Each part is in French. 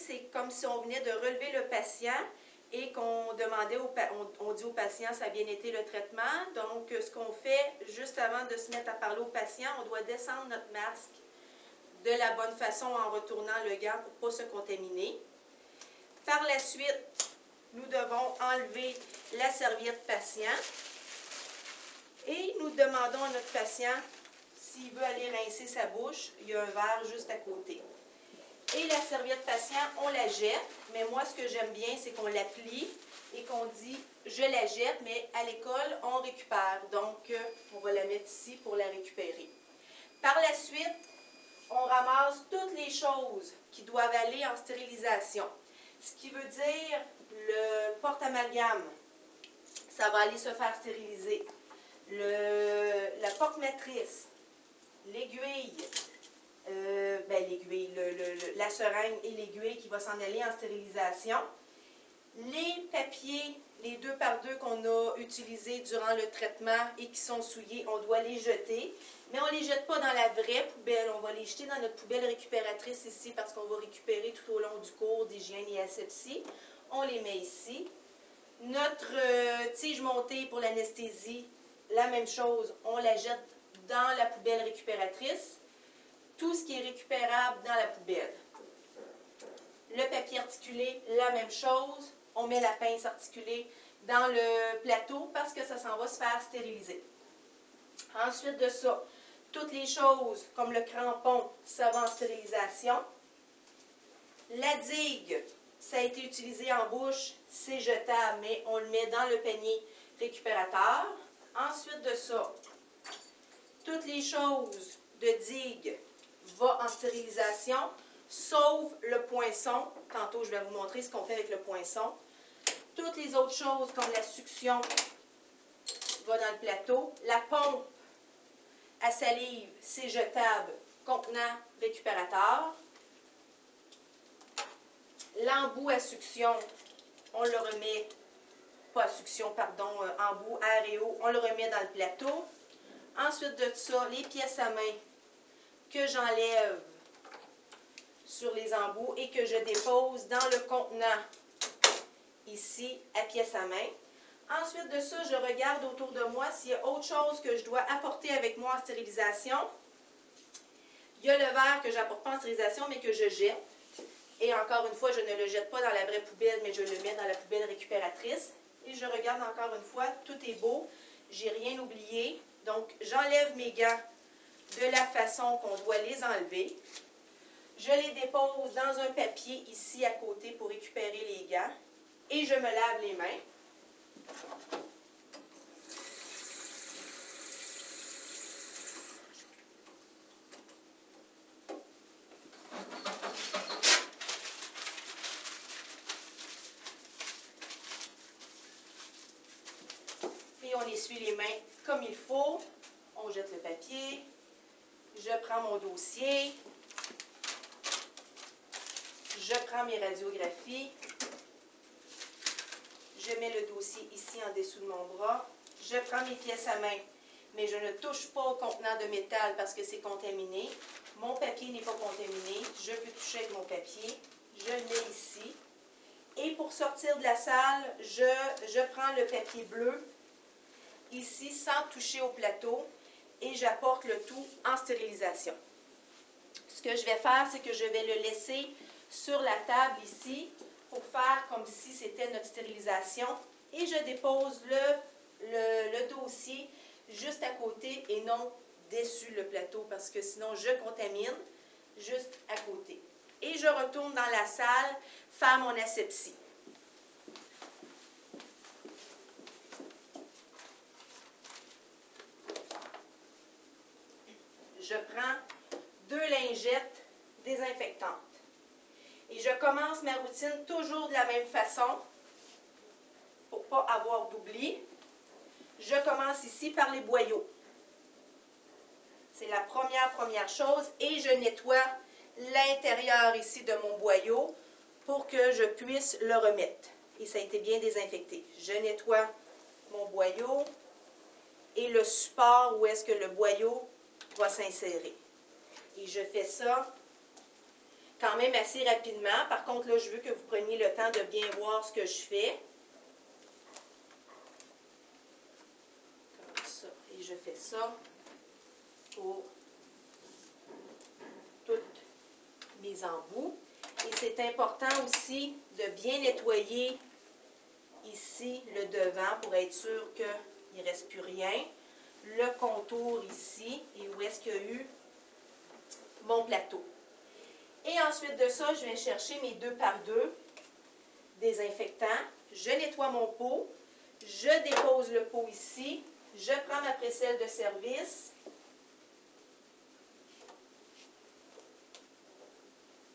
c'est comme si on venait de relever le patient et qu'on demandait on dit au patient ça a bien été le traitement. Donc, ce qu'on fait, juste avant de se mettre à parler au patient, on doit descendre notre masque de la bonne façon en retournant le gant pour ne pas se contaminer. Par la suite, nous devons enlever la serviette patient et nous demandons à notre patient s'il veut aller rincer sa bouche. Il y a un verre juste à côté. Et la serviette patient, on la jette, mais moi ce que j'aime bien, c'est qu'on la plie et qu'on dit « je la jette », mais à l'école, on récupère. Donc, on va la mettre ici pour la récupérer. Par la suite, on ramasse toutes les choses qui doivent aller en stérilisation. Ce qui veut dire le porte-amalgame, ça va aller se faire stériliser. La porte-matrice, l'aiguille, la seringue et l'aiguille qui va s'en aller en stérilisation. Les papiers, les 2 par 2 qu'on a utilisés durant le traitement et qui sont souillés, on doit les jeter. Mais on ne les jette pas dans la vraie poubelle, on va les jeter dans notre poubelle récupératrice ici parce qu'on va récupérer tout au long du cours d'hygiène et asepsie. On les met ici. Notre tige montée pour l'anesthésie, la même chose, on la jette dans la poubelle récupératrice. Tout ce qui est récupérable dans la poubelle. Le papier articulé, la même chose. On met la pince articulée dans le plateau parce que ça s'en va se faire stériliser. Ensuite de ça, toutes les choses comme le crampon, ça va en stérilisation. La digue, ça a été utilisé en bouche, c'est jetable, mais on le met dans le panier récupérateur. Ensuite de ça, toutes les choses de digue vont en stérilisation, sauf le poinçon. Tantôt, je vais vous montrer ce qu'on fait avec le poinçon. Toutes les autres choses, comme la succion, va dans le plateau. La pompe à salive, c'est jetable, contenant récupérateur. L'embout à succion, on le remet, pas à succion, pardon, embout air et eau, on le remet dans le plateau. Ensuite de ça, les pièces à main que j'enlève sur les embouts et que je dépose dans le contenant ici à pièce à main. Ensuite de ça, je regarde autour de moi s'il y a autre chose que je dois apporter avec moi en stérilisation. Il y a le verre que je n'apporte pas en stérilisation, mais que je jette. Et encore une fois, je ne le jette pas dans la vraie poubelle, mais je le mets dans la poubelle récupératrice. Et je regarde encore une fois, tout est beau, j'ai rien oublié. Donc, j'enlève mes gants de la façon qu'on doit les enlever. Je les dépose dans un papier ici à côté pour récupérer les gants. Et je me lave les mains. Et on essuie les mains comme il faut. On jette le papier. Je prends mon dossier. Je prends mes radiographies. Je mets le dossier ici en dessous de mon bras. Je prends mes pièces à main, mais je ne touche pas au contenant de métal parce que c'est contaminé. Mon papier n'est pas contaminé. Je peux toucher avec mon papier. Je le mets ici. Et pour sortir de la salle, je prends le papier bleu ici sans toucher au plateau et j'apporte le tout en stérilisation. Ce que je vais faire, c'est que je vais le laisser sur la table ici pour faire comme si c'était notre stérilisation et je dépose le dossier juste à côté et non dessus le plateau parce que sinon je contamine juste à côté. Et je retourne dans la salle faire mon asepsie. Je prends 2 lingettes désinfectantes. Et je commence ma routine toujours de la même façon pour ne pas avoir d'oubli. Je commence ici par les boyaux. C'est la première chose. Et je nettoie l'intérieur ici de mon boyau pour que je puisse le remettre. Et ça a été bien désinfecté. Je nettoie mon boyau et le support où est-ce que le boyau va s'insérer. Et je fais ça quand même assez rapidement. Par contre, là, je veux que vous preniez le temps de bien voir ce que je fais. Comme ça. Et je fais ça pour toutes mes embouts. Et c'est important aussi de bien nettoyer ici le devant pour être sûr qu'il ne reste plus rien. Le contour ici et où est-ce qu'il y a eu mon plateau. Et ensuite de ça, je viens chercher mes 2x2 désinfectants. Je nettoie mon pot. Je dépose le pot ici. Je prends ma précelle de service.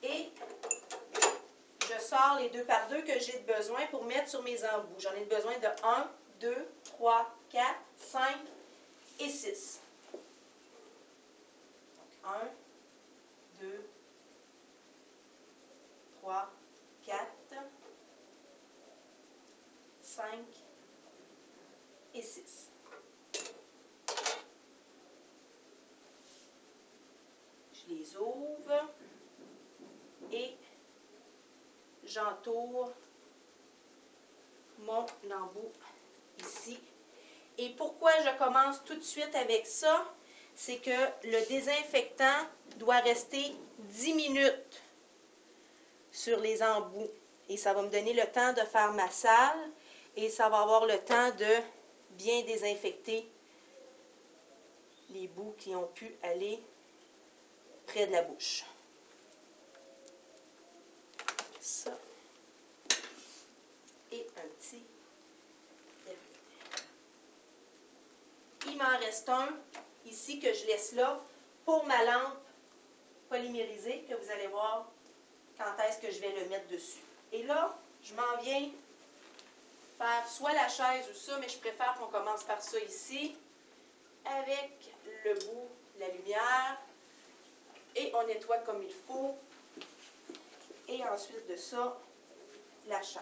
Et je sors les 2x2 que j'ai besoin pour mettre sur mes embouts. J'en ai besoin de 1, 2, 3, 4, 5 et 6. 1, 2, 3, 4, 5 et 6. Je les ouvre et j'entoure mon embout ici. Et pourquoi je commence tout de suite avec ça? C'est que le désinfectant doit rester 10 minutes sur les embouts. Et ça va me donner le temps de faire ma salle et ça va avoir le temps de bien désinfecter les bouts qui ont pu aller près de la bouche. Ça. Et un petit. Il m'en reste un ici que je laisse là pour ma lampe polymérisée que vous allez voir quand est-ce que je vais le mettre dessus. Et là, je m'en viens faire soit la chaise ou ça, mais je préfère qu'on commence par ça ici, avec le bout, la lumière, et on nettoie comme il faut, et ensuite de ça, la chaise.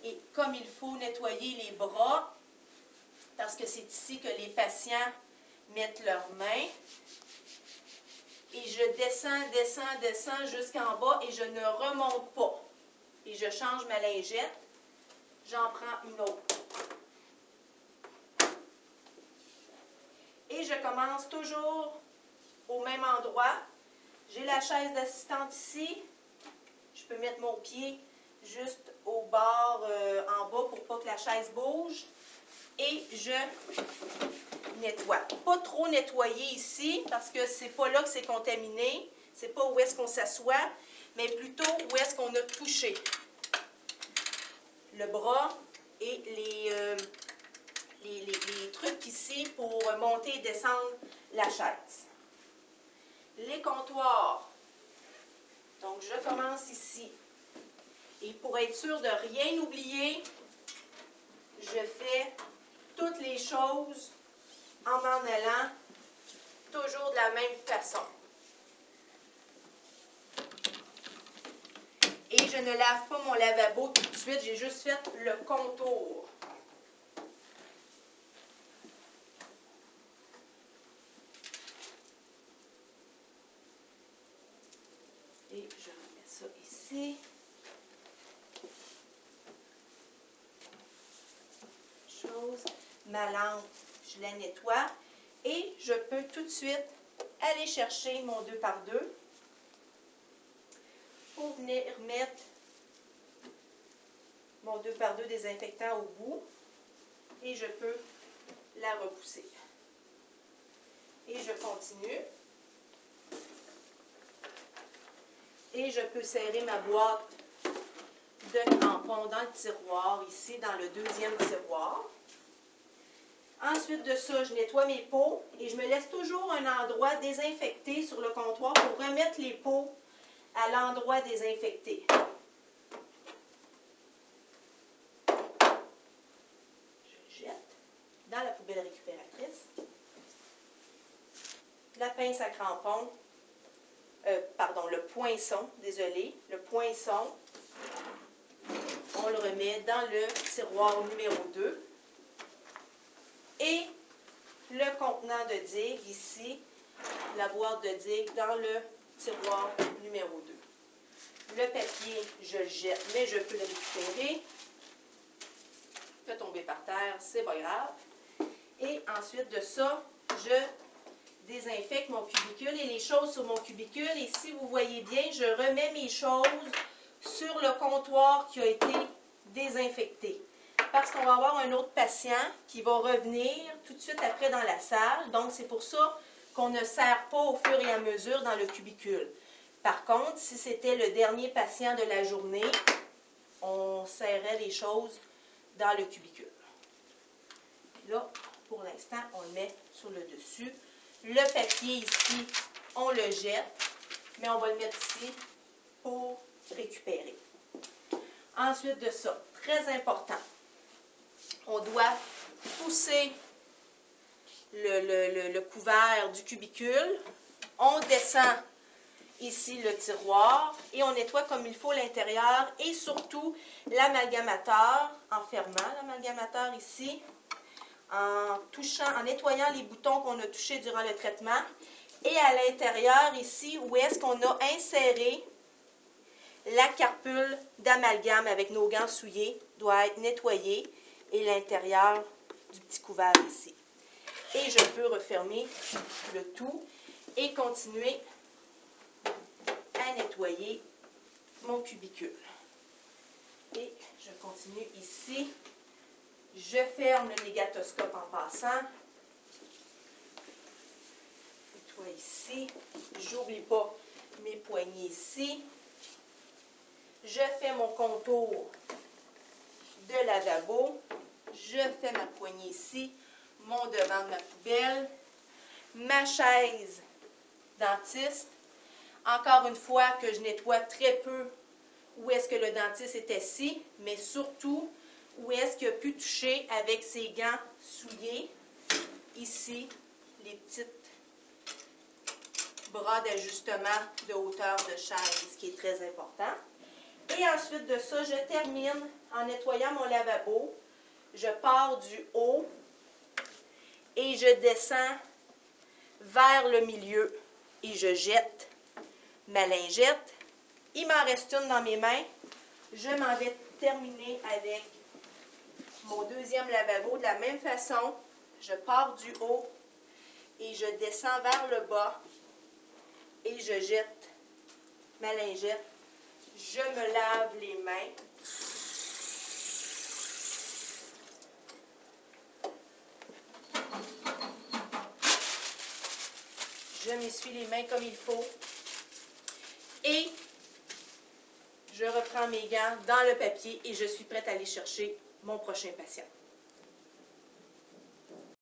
Et comme il faut nettoyer les bras, parce que c'est ici que les patients mettent leurs mains, et je descends, descends, descends jusqu'en bas et je ne remonte pas. Et je change ma lingette, j'en prends une autre. Et je commence toujours au même endroit. J'ai la chaise d'assistante ici. Je peux mettre mon pied juste au bord en bas pour pas que la chaise bouge. Et je nettoie. Pas trop nettoyer ici parce que c'est pas là que c'est contaminé. C'est pas où est-ce qu'on s'assoit, mais plutôt où est-ce qu'on a touché. Le bras et les trucs ici pour monter et descendre la chaise. Les comptoirs. Donc, je commence ici. Et pour être sûr de rien oublier, je fais toutes les choses en m'en allant toujours de la même façon. Et je ne lave pas mon lavabo tout de suite, j'ai juste fait le contour. Et je remets ça ici. Ma lampe, je la nettoie et je peux tout de suite aller chercher mon 2x2 pour venir mettre mon 2x2 désinfectant au bout et je peux la repousser. Et je continue. Et je peux serrer ma boîte de tampons dans le tiroir, ici dans le deuxième tiroir. Ensuite de ça, je nettoie mes pots et je me laisse toujours un endroit désinfecté sur le comptoir pour remettre les pots à l'endroit désinfecté. Je jette dans la poubelle récupératrice. La pince à crampons, le poinçon, désolé, le poinçon, on le remet dans le tiroir numéro 2. Et le contenant de digue ici, la boîte de digue dans le tiroir numéro 2. Le papier, je le jette, mais je peux le récupérer. Il peut tomber par terre, c'est pas grave. Et ensuite de ça, je désinfecte mon cubicule et les choses sur mon cubicule. Et si vous voyez bien, je remets mes choses sur le comptoir qui a été désinfecté. Parce qu'on va avoir un autre patient qui va revenir tout de suite après dans la salle. Donc, c'est pour ça qu'on ne serre pas au fur et à mesure dans le cubicule. Par contre, si c'était le dernier patient de la journée, on serrait les choses dans le cubicule. Là, pour l'instant, on le met sur le dessus. Le papier ici, on le jette, mais on va le mettre ici pour récupérer. Ensuite de ça, très important, on doit pousser le couvert du cubicule. On descend ici le tiroir et on nettoie comme il faut l'intérieur et surtout l'amalgamateur, en fermant l'amalgamateur ici, en touchant, en nettoyant les boutons qu'on a touchés durant le traitement. Et à l'intérieur ici, où est-ce qu'on a inséré la carpule d'amalgame avec nos gants souillés, doit être nettoyé et l'intérieur du petit couvert ici. Et je peux refermer le tout et continuer à nettoyer mon cubicule. Et je continue ici. Je ferme le négatoscope en passant. Nettoie ici. J'oublie pas mes poignées ici. Je fais mon contour de lavabo. Je fais ma poignée ici. Mon devant de ma poubelle. Ma chaise dentiste. Encore une fois que je nettoie très peu où est-ce que le dentiste est assis, mais surtout où est-ce qu'il a pu toucher avec ses gants souillés. Ici, les petits bras d'ajustement de hauteur de chaise, ce qui est très important. Et ensuite de ça, je termine en nettoyant mon lavabo. Je pars du haut et je descends vers le milieu et je jette ma lingette. Il m'en reste une dans mes mains. Je m'en vais terminer avec mon deuxième lavabo de la même façon. Je pars du haut et je descends vers le bas et je jette ma lingette. Je me lave les mains. Je m'essuie les mains comme il faut. Et je reprends mes gants dans le papier et je suis prête à aller chercher mon prochain patient.